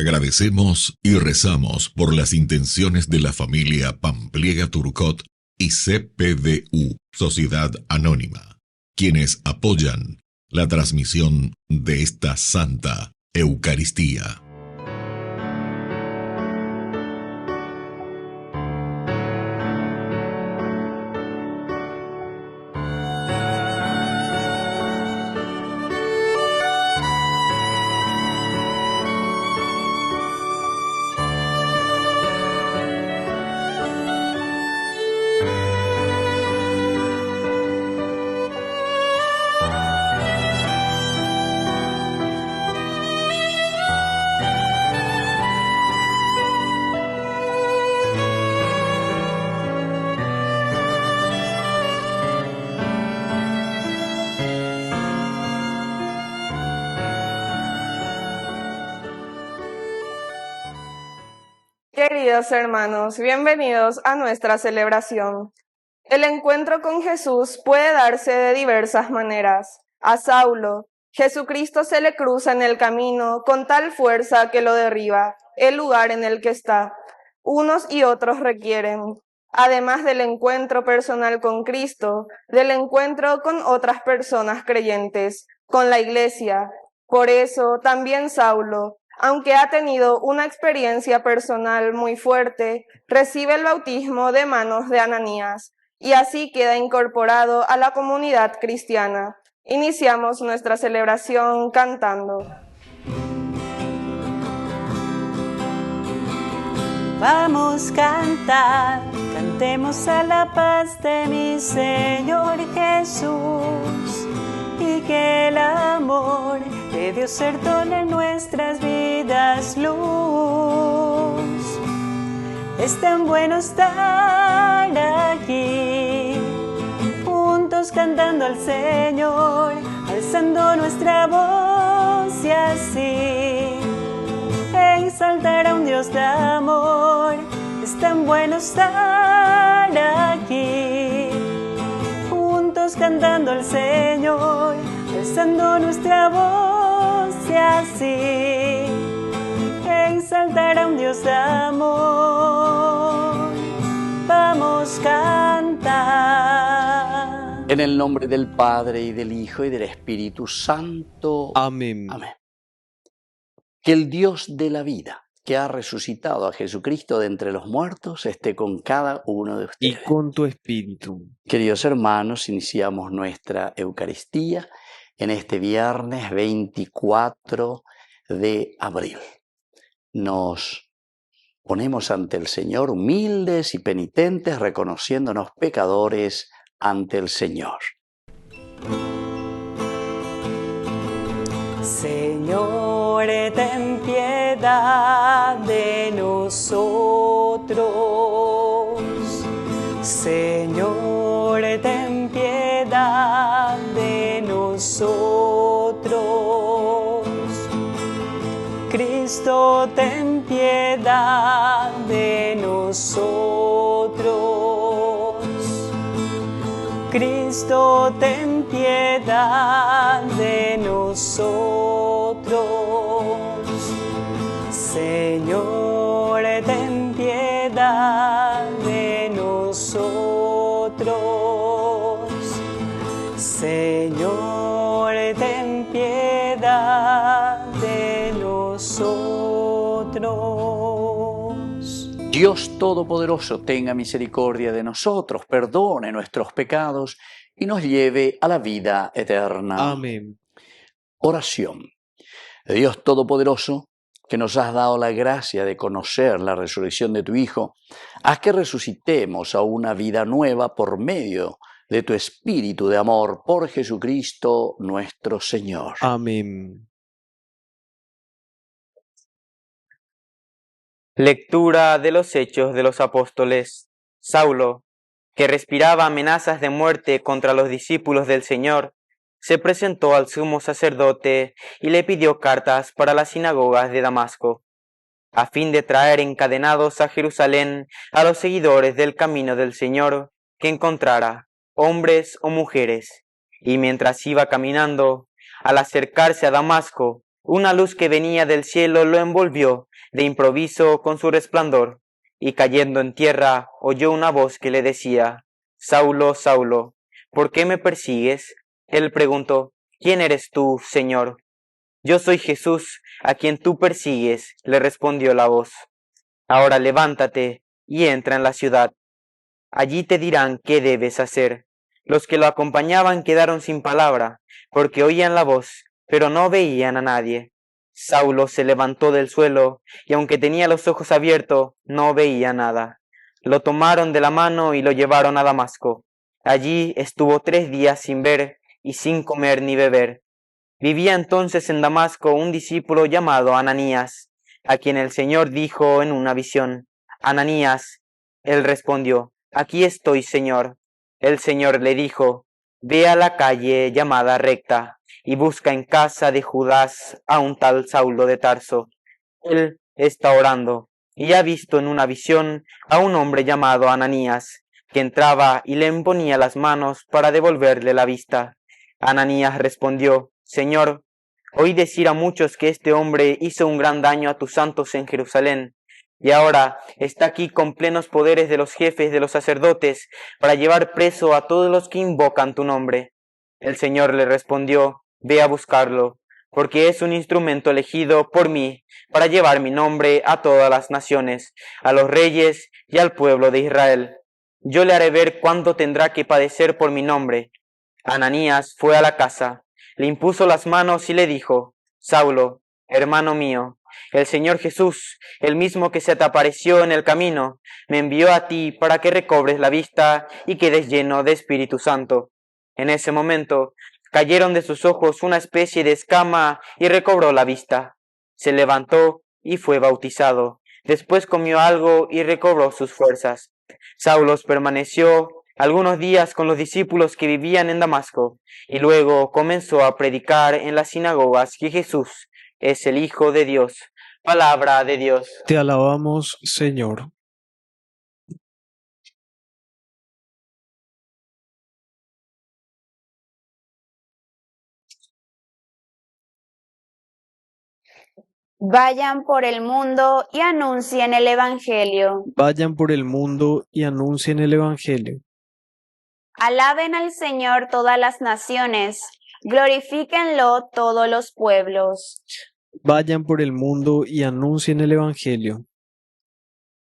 Agradecemos y rezamos por las intenciones de la familia Pampliega Turcot y CPDU, Sociedad Anónima, quienes apoyan la transmisión de esta Santa Eucaristía. Queridos hermanos, bienvenidos a nuestra celebración. El encuentro con Jesús puede darse de diversas maneras. A Saulo, Jesucristo se le cruza en el camino con tal fuerza que lo derriba, el lugar en el que está. Unos y otros requieren, además del encuentro personal con Cristo, del encuentro con otras personas creyentes, con la Iglesia. Por eso, también Saulo, aunque ha tenido una experiencia personal muy fuerte, recibe el bautismo de manos de Ananías y así queda incorporado a la comunidad cristiana. Iniciamos nuestra celebración cantando. Vamos a cantar, cantemos a la paz de mi Señor Jesús, y que el amor de Dios torne en nuestras vidas luz. Es tan bueno estar aquí, juntos cantando al Señor, alzando nuestra voz y así exaltar a un Dios de amor. Es tan bueno estar aquí, juntos cantando al Señor, alzando nuestra voz y así exaltar a un Dios de amor. Vamos a cantar. En el nombre del Padre, y del Hijo, y del Espíritu Santo. Amén. Amén. Que el Dios de la vida, que ha resucitado a Jesucristo de entre los muertos, esté con cada uno de ustedes. Y con tu espíritu. Queridos hermanos, iniciamos nuestra Eucaristía en este viernes 24 de abril. Nos ponemos ante el Señor humildes y penitentes, reconociéndonos pecadores ante el Señor. Señor, ten piedad de nosotros. Señor, ten piedad de nosotros. Cristo, ten piedad de nosotros. Cristo, ten piedad de nosotros. Señor, ten piedad de nosotros. Señor, ten piedad de nosotros. Dios Todopoderoso tenga misericordia de nosotros, perdone nuestros pecados y nos lleve a la vida eterna. Amén. Oración. Dios Todopoderoso, que nos has dado la gracia de conocer la resurrección de tu Hijo, haz que resucitemos a una vida nueva por medio de tu Espíritu de amor, por Jesucristo nuestro Señor. Amén. Lectura de los Hechos de los Apóstoles. Saulo, que respiraba amenazas de muerte contra los discípulos del Señor, se presentó al sumo sacerdote y le pidió cartas para las sinagogas de Damasco, a fin de traer encadenados a Jerusalén a los seguidores del camino del Señor que encontrara, hombres o mujeres. Y mientras iba caminando, al acercarse a Damasco, una luz que venía del cielo lo envolvió de improviso con su resplandor, y cayendo en tierra oyó una voz que le decía, Saulo, Saulo, ¿por qué me persigues? Él preguntó, ¿quién eres tú, Señor? Yo soy Jesús, a quien tú persigues, le respondió la voz. Ahora levántate y entra en la ciudad. Allí te dirán qué debes hacer. Los que lo acompañaban quedaron sin palabra, porque oían la voz, pero no veían a nadie. Saulo se levantó del suelo, y aunque tenía los ojos abiertos, no veía nada. Lo tomaron de la mano y lo llevaron a Damasco. Allí estuvo 3 días sin ver y sin comer ni beber. Vivía entonces en Damasco un discípulo llamado Ananías, a quien el Señor dijo en una visión, Ananías. Él respondió, aquí estoy, Señor. El Señor le dijo, ve a la calle llamada Recta y busca en casa de Judas a un tal Saulo de Tarso. Él está orando y ha visto en una visión a un hombre llamado Ananías, que entraba y le imponía las manos para devolverle la vista. Ananías respondió, Señor, oí decir a muchos que este hombre hizo un gran daño a tus santos en Jerusalén, y ahora está aquí con plenos poderes de los jefes de los sacerdotes para llevar preso a todos los que invocan tu nombre. El Señor le respondió, ve a buscarlo, porque es un instrumento elegido por mí para llevar mi nombre a todas las naciones, a los reyes y al pueblo de Israel. Yo le haré ver cuánto tendrá que padecer por mi nombre. Ananías fue a la casa, le impuso las manos y le dijo, Saulo, hermano mío, el Señor Jesús, el mismo que se te apareció en el camino, me envió a ti para que recobres la vista y quedes lleno de Espíritu Santo. En ese momento cayeron de sus ojos una especie de escama y recobró la vista. Se levantó y fue bautizado. Después comió algo y recobró sus fuerzas. Saulo permaneció algunos días con los discípulos que vivían en Damasco, y luego comenzó a predicar en las sinagogas que Jesús es el Hijo de Dios. Palabra de Dios. Te alabamos, Señor. Vayan por el mundo y anuncien el Evangelio. Vayan por el mundo y anuncien el Evangelio. Alaben al Señor todas las naciones, glorifíquenlo todos los pueblos. Vayan por el mundo y anuncien el Evangelio.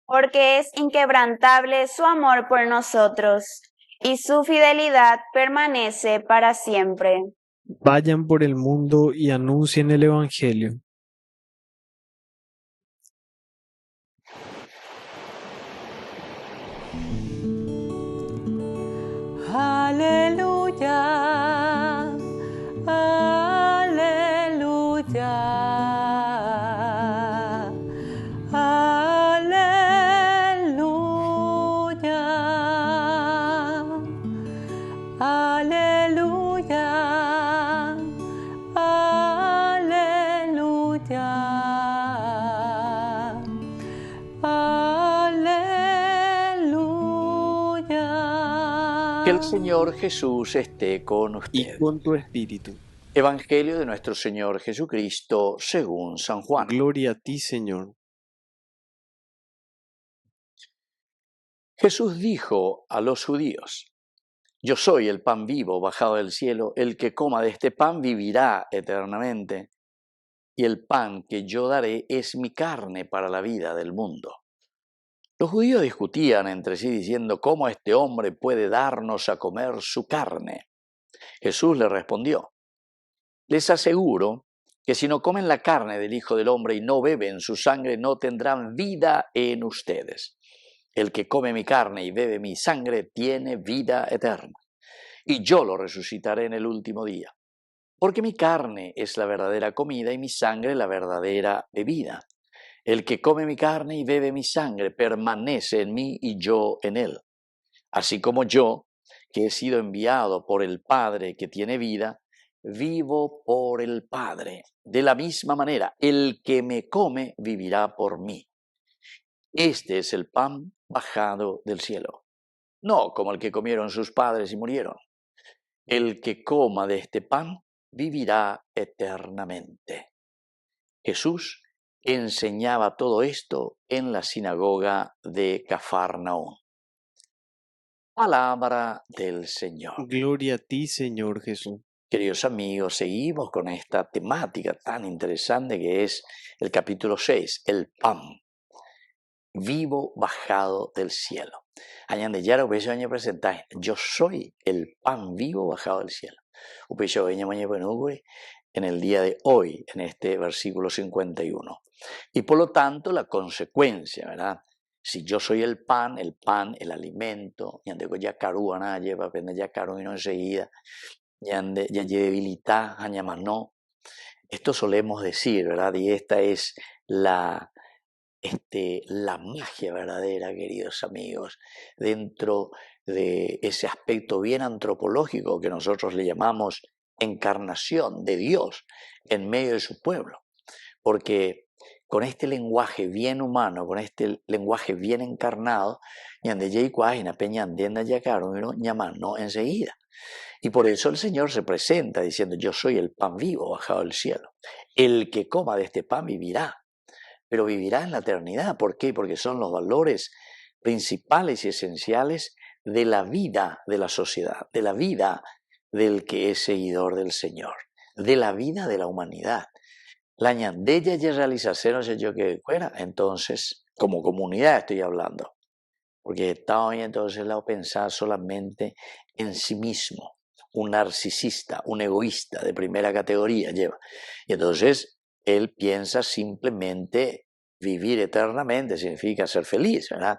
Porque es inquebrantable su amor por nosotros, y su fidelidad permanece para siempre. Vayan por el mundo y anuncien el Evangelio. Aleluya, aleluya, aleluya, aleluya, aleluya. Que el Señor Jesús esté con Y ustedes. con tu espíritu. Evangelio de nuestro Señor Jesucristo según San Juan. Gloria a ti, Señor. Jesús dijo a los judíos, yo soy el pan vivo bajado del cielo, el que coma de este pan vivirá eternamente, y el pan que yo daré es mi carne para la vida del mundo. Los judíos discutían entre sí diciendo, ¿cómo este hombre puede darnos a comer su carne? Jesús le respondió, les aseguro que si no comen la carne del Hijo del Hombre y no beben su sangre, no tendrán vida en ustedes. El que come mi carne y bebe mi sangre tiene vida eterna, y yo lo resucitaré en el último día. Porque mi carne es la verdadera comida y mi sangre la verdadera bebida. El que come mi carne y bebe mi sangre permanece en mí y yo en él. Así como yo, que he sido enviado por el Padre que tiene vida, vivo por el Padre. De la misma manera, el que me come vivirá por mí. Este es el pan bajado del cielo, no como el que comieron sus padres y murieron. El que coma de este pan vivirá eternamente. Jesús enseñaba todo esto en la sinagoga de Cafarnaúm. Palabra del Señor. Gloria a ti, Señor Jesús. Queridos amigos, seguimos con esta temática tan interesante que es el capítulo 6, el pan vivo bajado del cielo. Añade ya lo que presentáis, yo soy el pan vivo bajado del cielo. En el día de hoy, en este versículo 51. Y por lo tanto, la consecuencia, ¿verdad? Si yo soy el pan, el alimento, ya lleva ya caro y no enseguida, ya debilita, no. Esto solemos decir, ¿verdad? Y esta es la magia verdadera, queridos amigos, dentro de ese aspecto bien antropológico que nosotros le llamamos encarnación de Dios en medio de su pueblo. Porque con este lenguaje bien humano, con este lenguaje bien encarnado, no enseguida. Y por eso el Señor se presenta diciendo, yo soy el pan vivo bajado del cielo. El que coma de este pan vivirá, pero vivirá en la eternidad. ¿Por qué? Porque son los valores principales y esenciales de la vida de la sociedad, de la vida del que es seguidor del Señor, de la vida de la humanidad. La ñandella y realización yo que fuera, entonces, como comunidad estoy hablando, porque está hoy entonces la pensar solamente en sí mismo, un narcisista, un egoísta de primera categoría lleva, y entonces él piensa simplemente vivir eternamente, significa ser feliz, ¿verdad?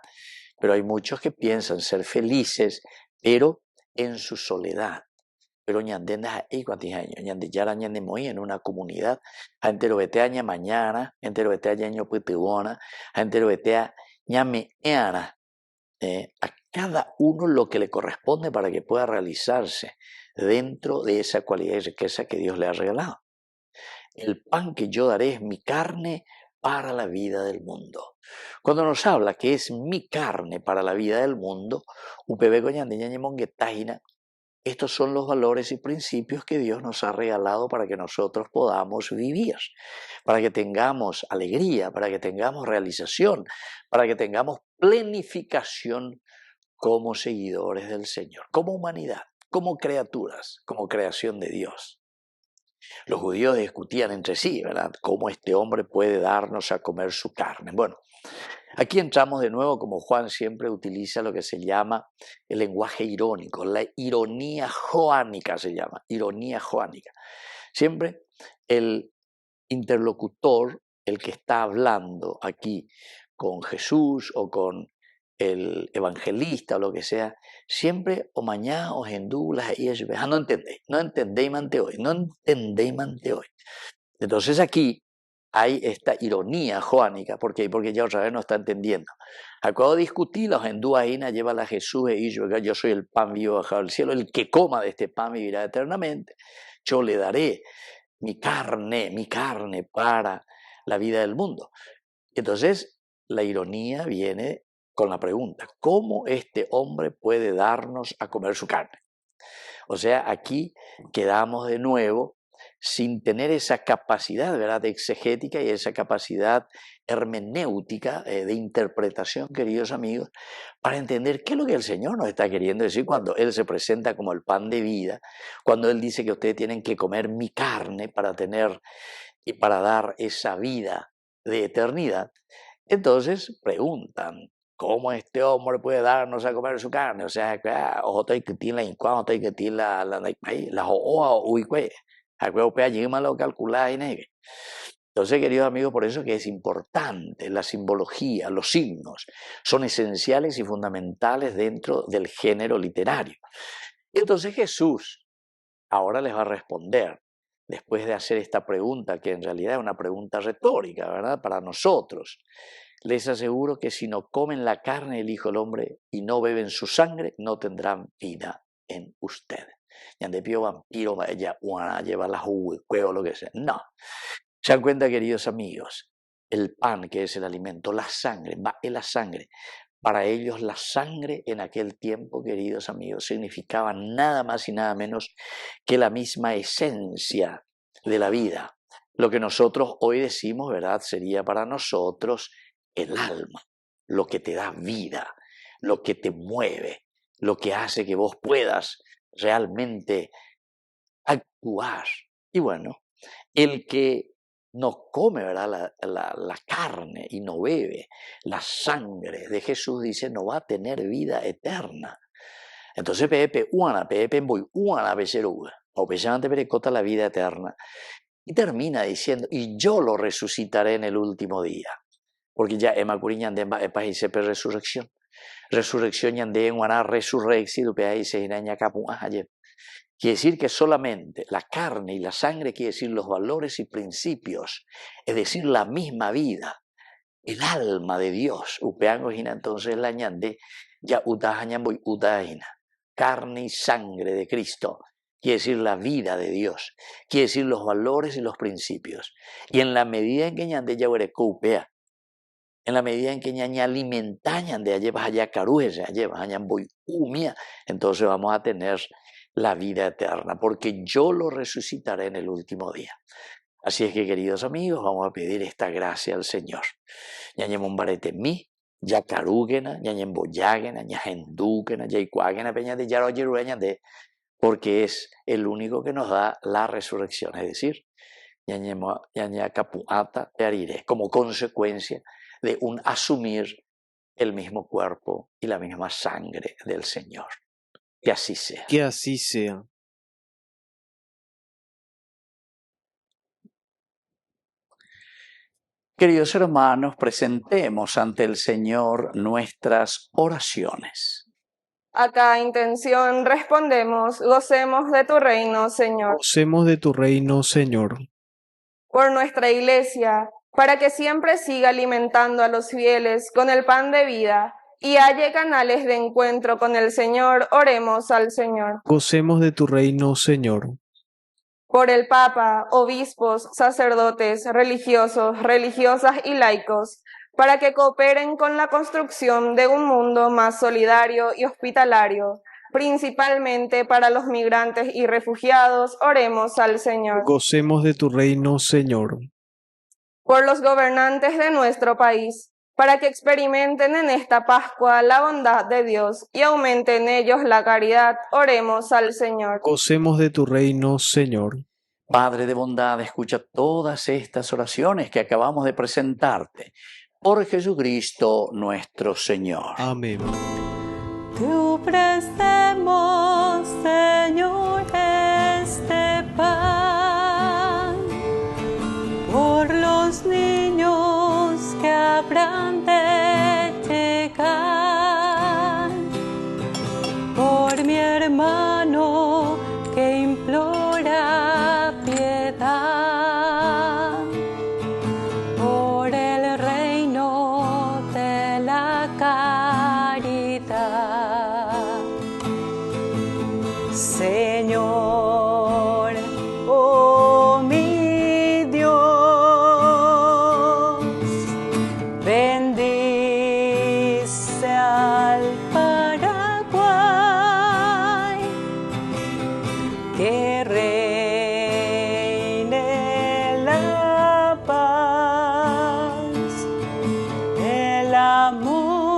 Pero hay muchos que piensan ser felices, pero en su soledad. Pero ñandenda y cuántos años, ñandillara ñandemoy en una comunidad, gente lo vete a mañana, gente lo vete a ñaño pitibona, gente lo vete a ñameana, a cada uno lo que le corresponde para que pueda realizarse dentro de esa cualidad y riqueza que Dios le ha regalado. El pan que yo daré es mi carne para la vida del mundo. Cuando nos habla que es mi carne para la vida del mundo, estos son los valores y principios que Dios nos ha regalado para que nosotros podamos vivir, para que tengamos alegría, para que tengamos realización, para que tengamos plenificación como seguidores del Señor, como humanidad, como criaturas, como creación de Dios. Los judíos discutían entre sí, ¿verdad? ¿Cómo este hombre puede darnos a comer su carne? Bueno, aquí entramos de nuevo, como Juan siempre utiliza lo que se llama el lenguaje irónico, la ironía joánica se llama, ironía joánica. Siempre el interlocutor, el que está hablando aquí con Jesús o con el evangelista o lo que sea, siempre o mañana o hindú las no entendéis mante hoy. Entonces aquí hay esta ironía joánica, ¿por qué? Porque ya otra vez no está entendiendo. Acabo de discutir, los hindú ahí lleva a Jesús y yo soy el pan vivo bajado del cielo, el que coma de este pan vivirá eternamente, yo le daré mi carne para la vida del mundo. Entonces la ironía viene con la pregunta, ¿cómo este hombre puede darnos a comer su carne? O sea, aquí quedamos de nuevo sin tener esa capacidad, ¿verdad?, de exegética y esa capacidad hermenéutica de interpretación, queridos amigos, para entender qué es lo que el Señor nos está queriendo decir cuando Él se presenta como el pan de vida, cuando Él dice que ustedes tienen que comer mi carne para tener y para dar esa vida de eternidad. Entonces preguntan, ¿cómo este hombre puede darnos a comer su carne? O sea, ojo estoy que tiene la incuá, estoy que tiene la oa uicue, lo calcula y negue. Entonces, queridos amigos, por eso que es importante la simbología, los signos, son esenciales y fundamentales dentro del género literario. Entonces Jesús ahora les va a responder, después de hacer esta pregunta, que en realidad es una pregunta retórica, ¿verdad?, para nosotros. Les aseguro que si no comen la carne del Hijo del Hombre y no beben su sangre, no tendrán vida en ustedes. Yandepio vampiro, ella lleva la huevo, lo que sea. No. ¿Se dan cuenta, queridos amigos? El pan, que es el alimento, la sangre, va en la sangre. Para ellos la sangre en aquel tiempo, queridos amigos, significaba nada más y nada menos que la misma esencia de la vida, lo que nosotros hoy decimos, ¿verdad? Sería para nosotros el alma, lo que te da vida, lo que te mueve, lo que hace que vos puedas realmente actuar. Y bueno, el que no come, ¿verdad? La carne y no bebe la sangre de Jesús, dice, no va a tener vida eterna. Entonces, Pepe voy una becerúa, o pesante perecota la vida eterna. Y termina diciendo, y yo lo resucitaré en el último día. Porque ya Emma Curiñán es y sepe resurrección. Resurrección yande en una resurrexi, dupea y se iraña capu ayer. Quiere decir que solamente la carne y la sangre, quiere decir los valores y principios, es decir, la misma vida, el alma de Dios. Upeango gina entonces la ñande, ya utajañan voy utahina. Carne y sangre de Cristo, quiere decir la vida de Dios, quiere decir los valores y los principios. Y en la medida en que ñande ya upea, en la medida en que ñaña alimentañan de allá allá caruje, allá voy umia, entonces vamos a tener la vida eterna, porque yo lo resucitaré en el último día. Así es que, queridos amigos, vamos a pedir esta gracia al Señor. Ñañemon barete mi, ya carúgena, ñañen boyágena, ñajenduquena, ya icuágena, peña de yaro yerueña de, porque es el único que nos da la resurrección, es decir, ñaña capuata pearire, como consecuencia de un asumir el mismo cuerpo y la misma sangre del Señor. Que así sea. Que así sea. Queridos hermanos, presentemos ante el Señor nuestras oraciones. A cada intención respondemos, gocemos de tu reino, Señor. Gocemos de tu reino, Señor. Por nuestra Iglesia, para que siempre siga alimentando a los fieles con el pan de vida y halle canales de encuentro con el Señor, oremos al Señor. Gocemos de tu reino, Señor. Por el Papa, obispos, sacerdotes, religiosos, religiosas y laicos, para que cooperen con la construcción de un mundo más solidario y hospitalario, principalmente para los migrantes y refugiados, oremos al Señor. Gocemos de tu reino, Señor. Por los gobernantes de nuestro país, para que experimenten en esta Pascua la bondad de Dios y aumente en ellos la caridad, oremos al Señor. Gocemos de tu reino, Señor. Padre de bondad, escucha todas estas oraciones que acabamos de presentarte. Por Jesucristo nuestro Señor. Amén. Te ofrecemos, Señor, este pan por los niños que habrán de llegar, por mi hermano que implora piedad, por el reino de la caridad. Señor, oh mi Dios, bendice al Paraguay, que reine la paz, el amor,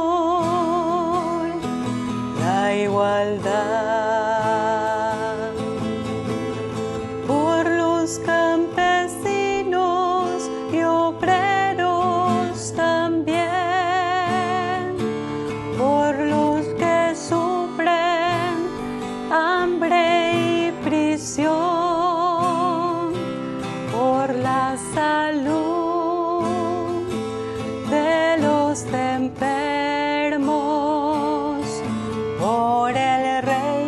la igualdad. Por los campesinos y obreros también, por los que sufren hambre y prisión, por la salud de los enfermos, por el rey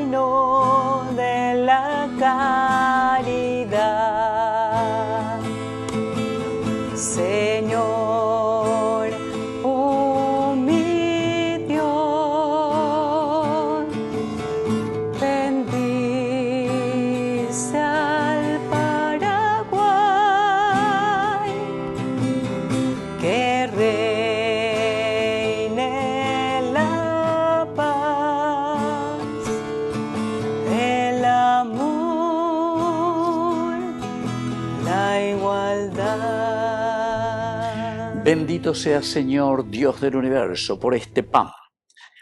Bendito seas, Señor, Dios del universo, por este pan,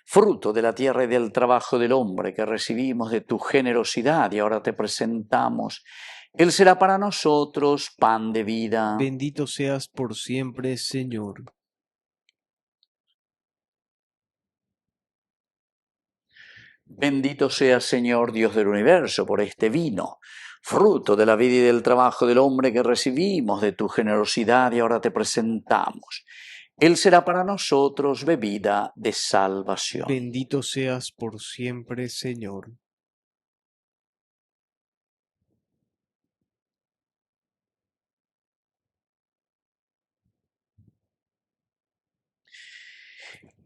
fruto de la tierra y del trabajo del hombre que recibimos de tu generosidad y ahora te presentamos. Él será para nosotros pan de vida. Bendito seas por siempre, Señor. Bendito seas, Señor, Dios del universo, por este vino, fruto de la vida y del trabajo del hombre que recibimos de tu generosidad y ahora te presentamos. Él será para nosotros bebida de salvación. Bendito seas por siempre, Señor.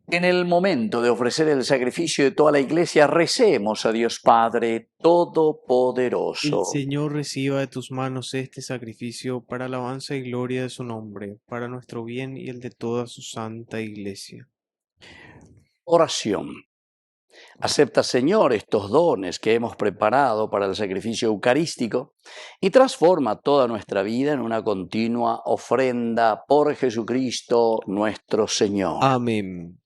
En el momento de ofrecer el sacrificio de toda la iglesia, recemos a Dios Padre Todopoderoso. El Señor reciba de tus manos este sacrificio para alabanza y gloria de su nombre, para nuestro bien y el de toda su santa iglesia. Oración. Acepta, Señor, estos dones que hemos preparado para el sacrificio eucarístico y transforma toda nuestra vida en una continua ofrenda por Jesucristo nuestro Señor. Amén.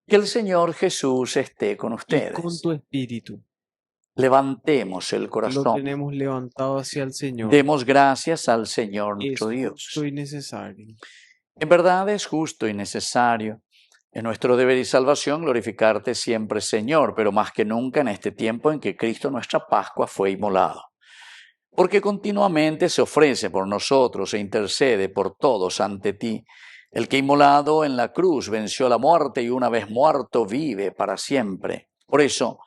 Que el Señor Jesús esté con Y ustedes. con tu espíritu. Levantemos el Lo corazón. tenemos levantado hacia el Señor. Demos gracias al Señor Es nuestro Dios. justo y necesario. En verdad es justo y necesario. Es nuestro deber y salvación glorificarte siempre, Señor, pero más que nunca en este tiempo en que Cristo nuestra Pascua fue inmolado. Porque continuamente se ofrece por nosotros e intercede por todos ante ti. El que inmolado en la cruz venció la muerte y una vez muerto vive para siempre. Por eso,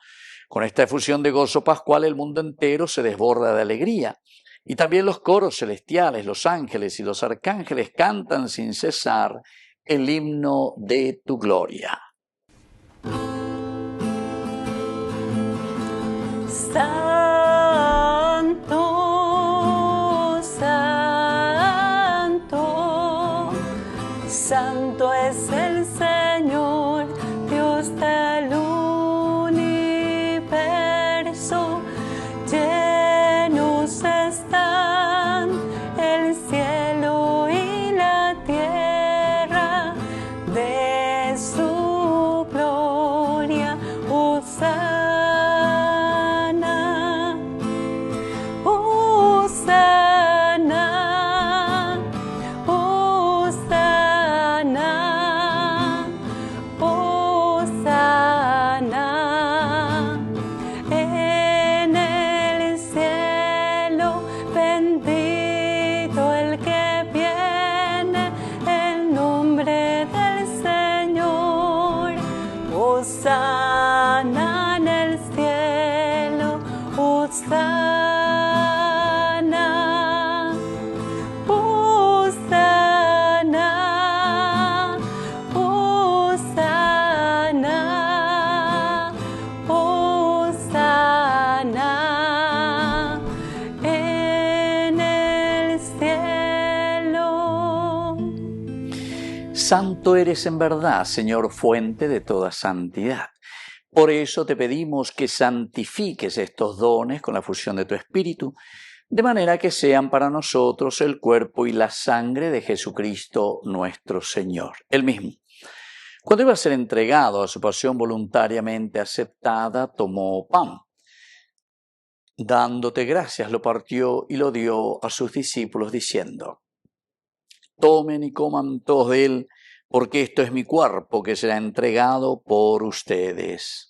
con esta efusión de gozo pascual, el mundo entero se desborda de alegría. Y también los coros celestiales, los ángeles y los arcángeles cantan sin cesar el himno de tu gloria. Santo, santo, santo es el Señor, Dios del universo. Llenos están el cielo y la tierra de su gloria. Hosana, Hosana, Hosana, Hosana. En el cielo, bendito el que viene en nombre del Señor. Hosana en el cielo, Hosana, Hosana, Hosana, Hosana en el cielo. Santo eres en verdad, Señor, fuente de toda santidad. Por eso te pedimos que santifiques estos dones con la fusión de tu Espíritu, de manera que sean para nosotros el cuerpo y la sangre de Jesucristo nuestro Señor. Él mismo, cuando iba a ser entregado a su pasión voluntariamente aceptada, tomó pan. Dándote gracias, lo partió y lo dio a sus discípulos diciendo: tomen y coman todos de él, porque esto es mi cuerpo que será entregado por ustedes.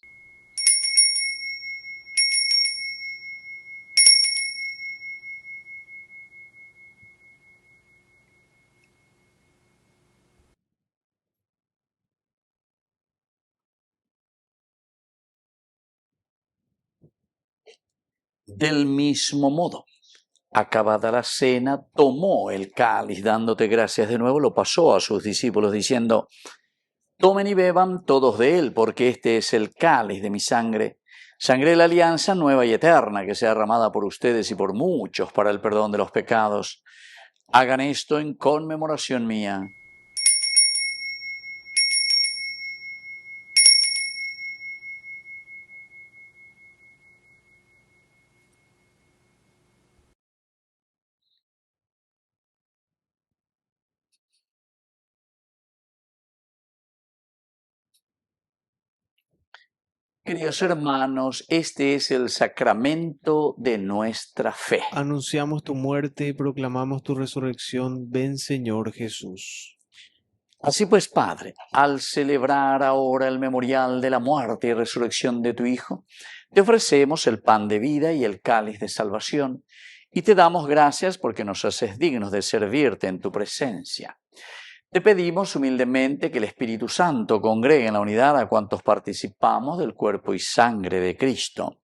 Del mismo modo, acabada la cena, tomó el cáliz, dándote gracias de nuevo, lo pasó a sus discípulos diciendo: tomen y beban todos de él, porque este es el cáliz de mi sangre, sangre de la alianza nueva y eterna, que sea derramada por ustedes y por muchos para el perdón de los pecados. Hagan esto en conmemoración mía. Queridos hermanos, este es el sacramento de nuestra fe. Anunciamos tu muerte y proclamamos tu resurrección. Ven, Señor Jesús. Así pues, Padre, al celebrar ahora el memorial de la muerte y resurrección de tu Hijo, te ofrecemos el pan de vida y el cáliz de salvación, y te damos gracias porque nos haces dignos de servirte en tu presencia. Te pedimos humildemente que el Espíritu Santo congregue en la unidad a cuantos participamos del cuerpo y sangre de Cristo.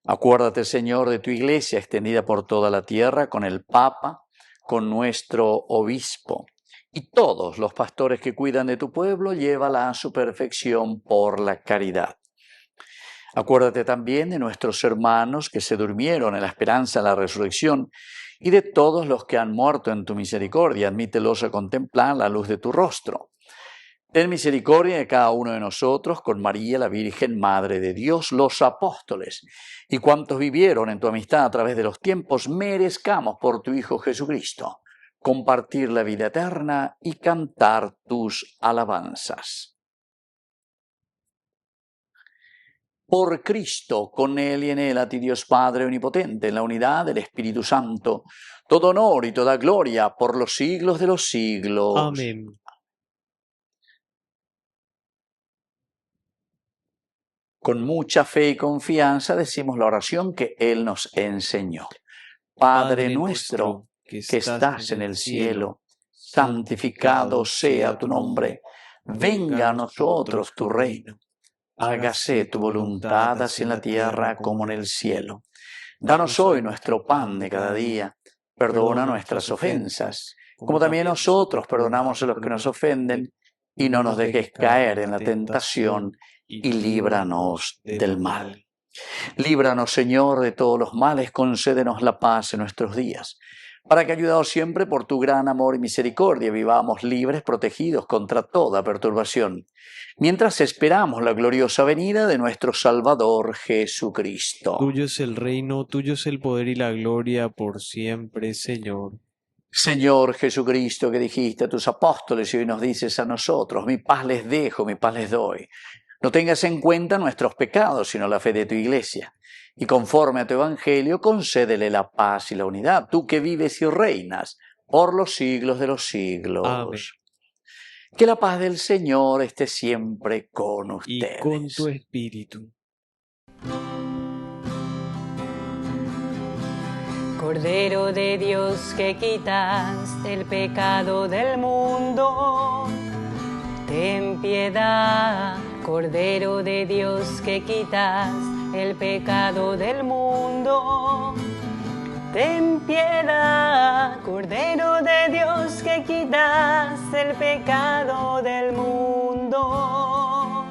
Acuérdate, Señor, de tu Iglesia extendida por toda la tierra, con el Papa, con nuestro Obispo, y todos los pastores que cuidan de tu pueblo, llévala a su perfección por la caridad. Acuérdate también de nuestros hermanos que se durmieron en la esperanza de la resurrección y de todos los que han muerto en tu misericordia. Admítelos a contemplar la luz de tu rostro. Ten misericordia de cada uno de nosotros, con María, la Virgen, Madre de Dios, los apóstoles, y cuantos vivieron en tu amistad a través de los tiempos, merezcamos por tu Hijo Jesucristo compartir la vida eterna y cantar tus alabanzas. Por Cristo, con Él y en Él, a ti Dios Padre Omnipotente, en la unidad del Espíritu Santo, todo honor y toda gloria por los siglos de los siglos. Amén. Con mucha fe y confianza decimos la oración que Él nos enseñó. Padre nuestro, que estás en el cielo, santificado sea tu nombre. Venga a nosotros tu reino. Hágase tu voluntad así en la tierra como en el cielo. Danos hoy nuestro pan de cada día. Perdona nuestras ofensas, como también nosotros perdonamos a los que nos ofenden. Y no nos dejes caer en la tentación, y líbranos del mal. Líbranos, Señor, de todos los males, concédenos la paz en nuestros días, para que, ayudados siempre por tu gran amor y misericordia, vivamos libres, protegidos contra toda perturbación, mientras esperamos la gloriosa venida de nuestro Salvador Jesucristo. Tuyo es el reino, tuyo es el poder y la gloria por siempre, Señor. Señor Jesucristo, que dijiste a tus apóstoles y hoy nos dices a nosotros, mi paz les dejo, mi paz les doy. No tengas en cuenta nuestros pecados, sino la fe de tu Iglesia. Y conforme a tu Evangelio, concédele la paz y la unidad, tú que vives y reinas por los siglos de los siglos. Amén. Que la paz del Señor esté siempre con ustedes. Y con tu espíritu. Cordero de Dios, que quitas el pecado del mundo, ten piedad. Cordero de Dios, que quitas el pecado del mundo, ten piedad. Cordero de Dios, que quitas el pecado del mundo,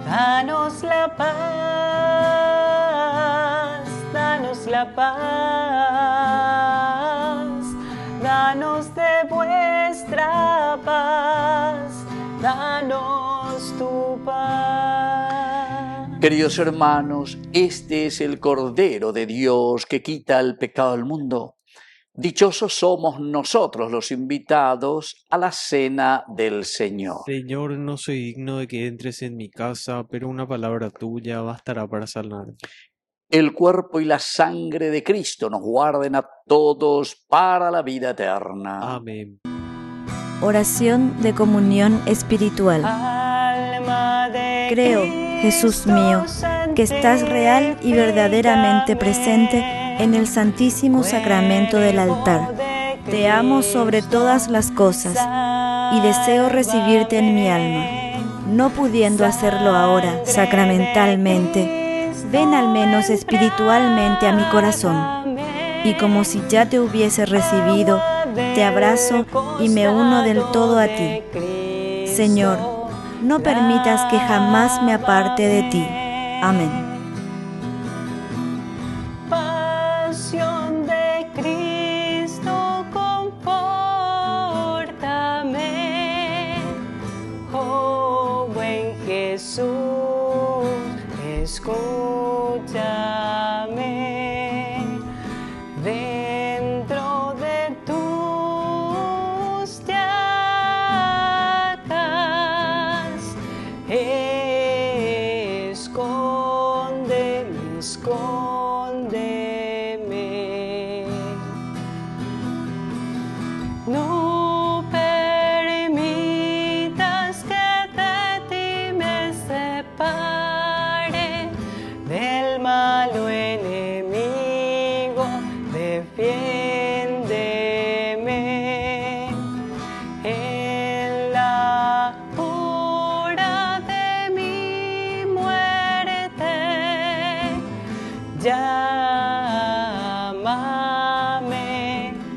danos la paz, danos la paz, danos de vuestra paz, danos tu paz. Queridos hermanos, este es el Cordero de Dios que quita el pecado del mundo. Dichosos somos nosotros los invitados a la cena del Señor. Señor, no soy digno de que entres en mi casa, pero una palabra tuya bastará para sanar. El cuerpo y la sangre de Cristo nos guarden a todos para la vida eterna. Amén. Oración de comunión espiritual. Alma de Creo, Jesús mío, que estás real y verdaderamente presente en el Santísimo Sacramento del altar. Te amo sobre todas las cosas y deseo recibirte en mi alma. No pudiendo hacerlo ahora sacramentalmente, ven al menos espiritualmente a mi corazón. Y como si ya te hubiese recibido, te abrazo y me uno del todo a ti. Señor, no permitas que jamás me aparte de ti. Amén. Pasión de Cristo, confórtame. Oh, buen Jesús, escúchame. Dentro de tus llagas, escúchame. escóndeme. No permitas que de ti me separe del malo enemigo, defiéndeme en la hora de mi muerte. Llámame,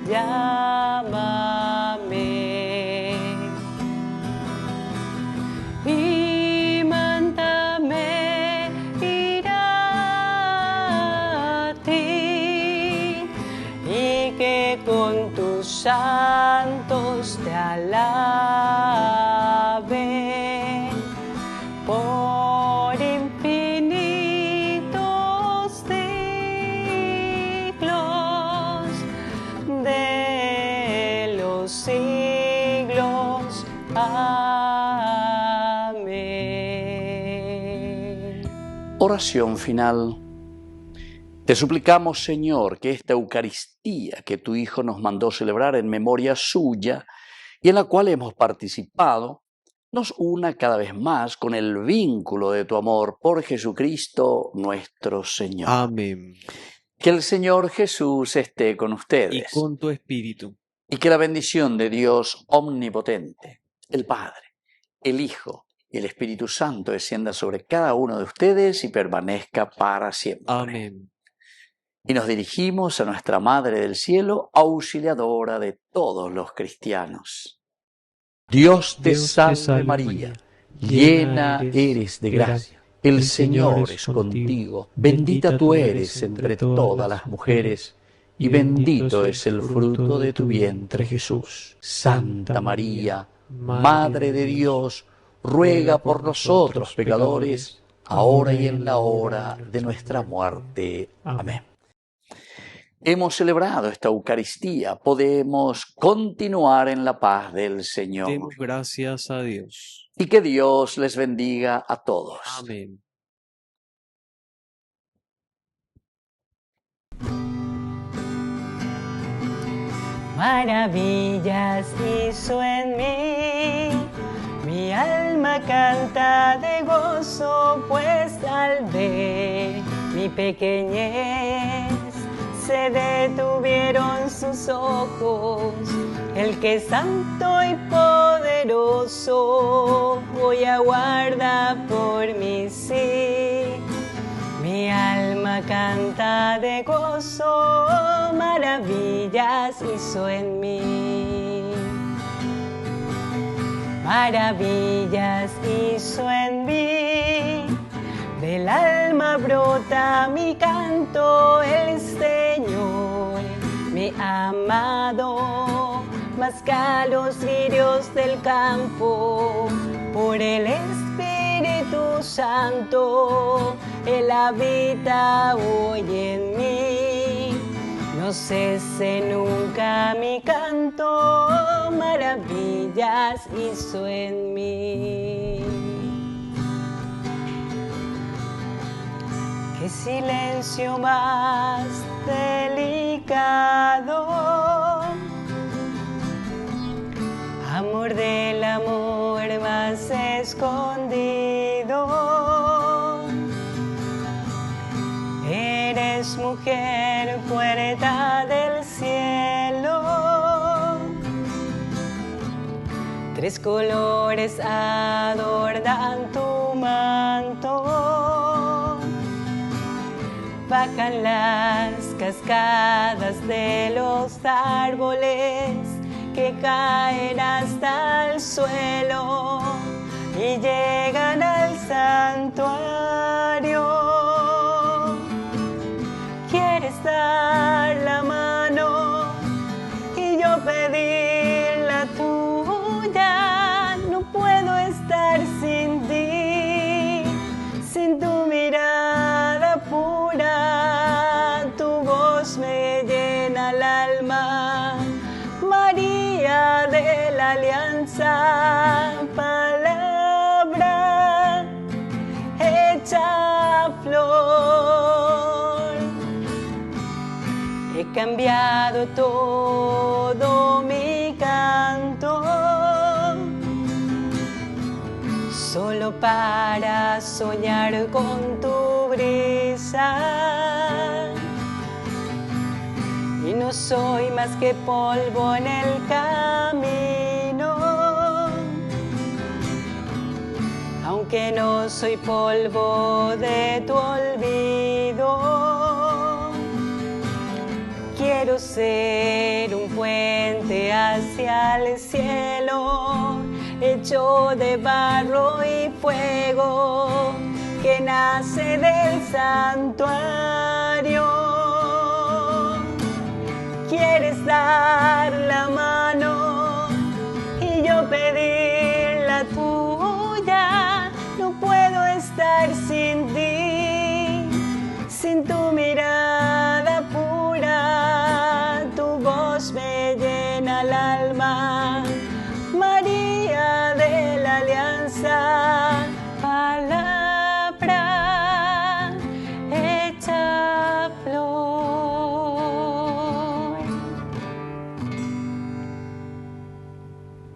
llámame y mándame ir a ti, y que con tus santos te alaben por infinitos siglos de los siglos. Amén. Oración final. Te suplicamos, Señor, que esta Eucaristía que tu Hijo nos mandó celebrar en memoria suya y en la cual hemos participado, nos una cada vez más con el vínculo de tu amor por Jesucristo nuestro Señor. Amén. Que el Señor Jesús esté con Y ustedes. con tu espíritu. Y que la bendición de Dios omnipotente, el Padre, el Hijo y el Espíritu Santo descienda sobre cada uno de ustedes y permanezca para siempre. Amén. Y nos dirigimos a nuestra Madre del Cielo, auxiliadora de todos los cristianos. Dios te salve María, llena eres de gracia, el Señor es contigo, bendita tú eres entre todas las mujeres, y bendito es el fruto de tu vientre Jesús. Santa María, Madre de Dios, ruega por nosotros pecadores, ahora y en la hora de nuestra muerte. Amén. Hemos celebrado esta Eucaristía, podemos continuar en la paz del Señor. Demos gracias a Dios. Y que Dios les bendiga a todos. Amén. Maravillas hizo en mí, mi alma canta de gozo, pues al ver mi pequeñez se detuvieron sus ojos. El que es santo y poderoso hoy aguarda por mí, sí. Mi alma canta de gozo, maravillas hizo en mí. Maravillas hizo en mí, del alma brota mi canto, el Señor, mi amado, más que a los lirios del campo, por el Espíritu Santo, Él habita hoy en mí. No cese nunca mi canto, maravillas hizo en mí. Qué silencio más delicado, amor del amor más escondido. Eres mujer, puerta del cielo. Tres colores adornan tu manto. Bajan las cascadas de los árboles que caen hasta el suelo y llegan al santuario. Quieres dar la mano y yo pedir la tuya. No puedo estar sin ti, sin tu mirada pura. Tu voz me llena el alma, María de la Alianza, palabra hecha flor. cambiado todo mi canto, solo para soñar con tu brisa. Y no soy más que polvo en el camino, aunque no soy polvo de tu olvido. Quiero ser un puente hacia el cielo, hecho de barro y fuego, que nace del santuario. Quieres dar la mano y yo pedir la tuya, no puedo estar sin ti.